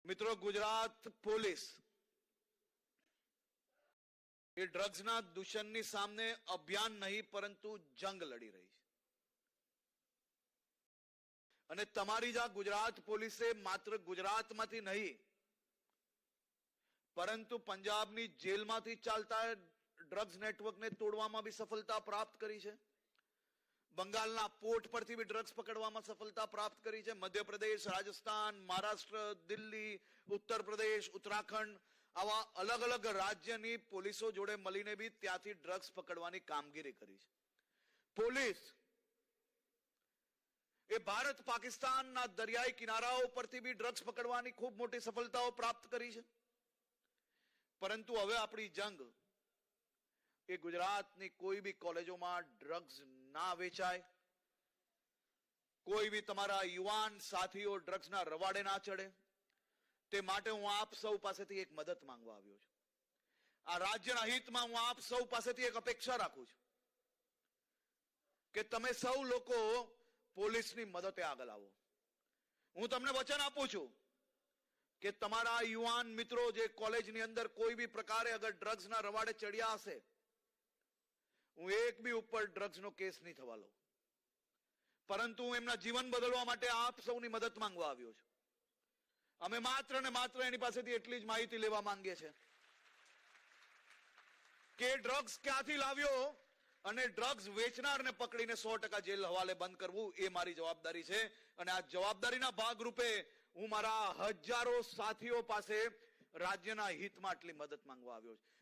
મિત્રો, ગુજરાત પોલીસ એ ડ્રગ્સના દૂષણની સામે અભિયાન નહીં પરંતુ જંગ લડી રહી છે. અને તમારી જ આ ગુજરાત પોલીસે માત્ર ગુજરાતમાંથી નહીં પરંતુ પંજાબની જેલમાંથી ચાલતા ડ્રગ્સ નેટવર્કને તોડવામાં બી સફળતા પ્રાપ્ત કરી છે. બંગાળના પોર્ટ પરથી બી ડ્રગ્સ પકડવામાં સફળતા પ્રાપ્ત કરી છે. મધ્યપ્રદેશ, રાજસ્થાન, મહારાષ્ટ્ર, દિલ્હી, ઉત્તર પ્રદેશ, ઉત્તરાખંડ આવા અલગ અલગ રાજ્યની પોલીસો જોડે મળીને બી ત્યાંથી ડ્રગ્સ પકડવાની કામગીરી કરી છે. પોલીસ એ ભારત પાકિસ્તાનના દરિયાઈ કિનારાઓ પરથી બી ડ્રગ્સ પકડવાની ખૂબ મોટી સફળતાઓ પ્રાપ્ત કરી છે. પરંતુ હવે આપણી જંગ એ ગુજરાતની કોઈ બી કોલેજોમાં ડ્રગ્સ ના વેચાય, કોઈ બી તમારા યુવાન સાથીઓ ડ્રગ્સના રવાડે ના ચડે, તે માટે હું આપ સૌ પાસેથી એક મદદ માંગવા આવ્યો છું. આ રાજ્યના હિતમાં હું આપ સૌ પાસેથી એક અપેક્ષા રાખું છું કે તમે સૌ લોકો પોલીસની મદદે આગળ આવો. હું તમને વચન આપું છું કે તમારા યુવાન મિત્રો જે કોલેજની અંદર કોઈ બી પ્રકારે અગર ડ્રગ્સના રવાડે ચડ્યા હશે, હું એક બી ઉપર ડ્રગ્સનો કેસ નહીં થવા લઉં, પરંતુ હું એમના જીવન બદલવા માટે આપ સૌની મદદ માંગવા આવ્યો છું. અમે માત્ર ને માત્ર એની પાસેથી એટલી જ માહિતી લેવા માંગીએ છીએ કે ડ્રગ્સ ક્યાંથી લાવ્યો અને ડ્રગ્સ વેચનારને પકડીને 100% જેલ હવાલે બંધ કરવું એ મારી જવાબદારી છે. અને આ જવાબદારીના ભાગરૂપે હું મારા હજારો સાથીઓ પાસે રાજ્યના હિતમાં આટલી મદદ માંગવા આવ્યો છું.